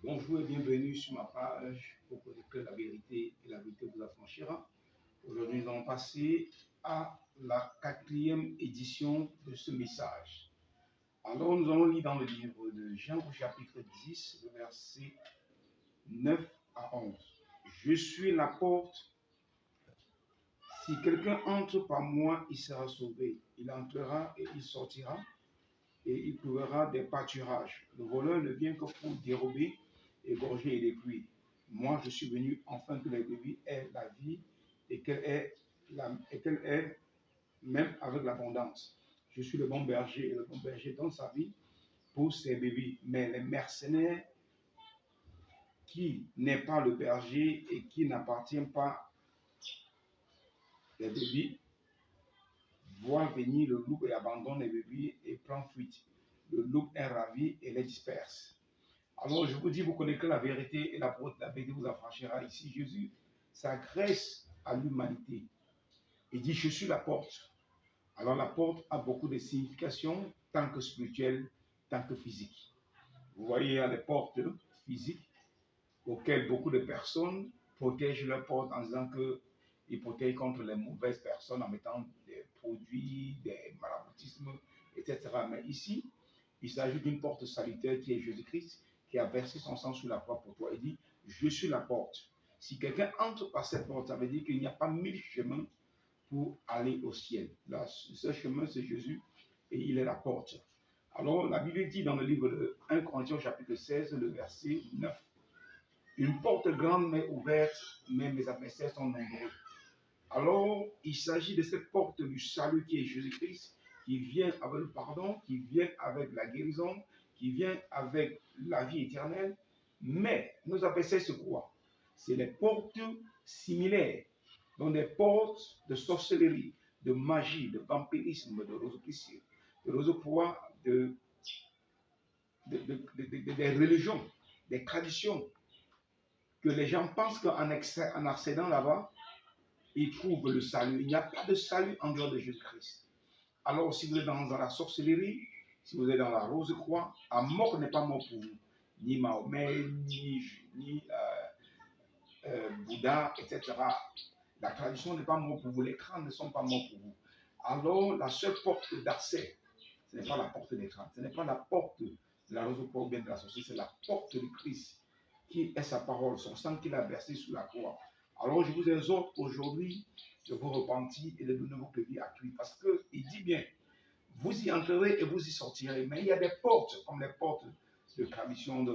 Bonjour et bienvenue sur ma page pour connecter la vérité et la vérité vous affranchira. Aujourd'hui, nous allons passer à la 4e édition de ce message. Alors, nous allons lire dans le livre de Jean au chapitre 10, le verset 9 à 11. Je suis la porte. Si quelqu'un entre par moi, il sera sauvé. Il entrera et il sortira et il trouvera des pâturages. Le voleur ne vient que pour dérober, égorger et détruire. Moi, je suis venu afin que les brebis aient la vie et qu'elle ait même avec l'abondance. Je suis le bon berger et le bon berger donne sa vie pour ses brebis. Mais les mercenaires qui n'est pas le berger et qui n'appartient pas les brebis voit venir le loup et abandonne les brebis et prend fuite. Le loup est ravi et les disperse. Alors je vous dis, vous connaissez la vérité et la vérité vous affranchira. Ici, Jésus s'adresse à l'humanité. Il dit, je suis la porte. Alors la porte a beaucoup de significations, tant que spirituelles, tant que physiques. Vous voyez, il y a des portes physiques auxquelles beaucoup de personnes protègent leurs portes en disant qu'ils protègent contre les mauvaises personnes en mettant des produits, des maraboutismes, etc. Mais ici, il s'agit d'une porte salutaire qui est Jésus-Christ, qui a versé son sang sur la croix pour toi. Il dit, je suis la porte. Si quelqu'un entre par cette porte, ça veut dire qu'il n'y a pas 1000 chemins pour aller au ciel. Là, ce chemin, c'est Jésus et il est la porte. Alors, la Bible dit dans le livre de 1 Corinthiens, chapitre 16, le verset 9, une porte grande m'est ouverte, mais mes adversaires sont nombreux. Alors, il s'agit de cette porte du salut qui est Jésus-Christ, qui vient avec le pardon, qui vient avec la guérison, qui vient avec la vie éternelle. Mais nos adversaires, c'est quoi? C'est les portes similaires, donc des portes de sorcellerie, de magie, de vampirisme, de rosicrucier, de rosicroix, des religions, des traditions, que les gens pensent qu'en accédant là-bas, ils trouvent le salut. Il n'y a pas de salut en dehors de Jésus-Christ. Alors, si vous êtes dans la sorcellerie, si vous êtes dans la rose-croix, Amok n'est pas mort pour vous. Ni Mahomet, ni Bouddha, etc. La tradition n'est pas morte pour vous. Les crânes ne sont pas morts pour vous. Alors, la seule porte d'accès, ce n'est pas la porte des crânes, ce n'est pas la porte de la rose-croix ou bien de la sorcellerie, c'est la porte de Christ qui est sa parole, son sang qu'il a versé sur la croix. Alors, je vous exhorte aujourd'hui de vous repentir et de donner votre vie à Christ. Parce qu'il dit bien, vous y entrerez et vous y sortirez. Mais il y a des portes, comme les portes de tradition, de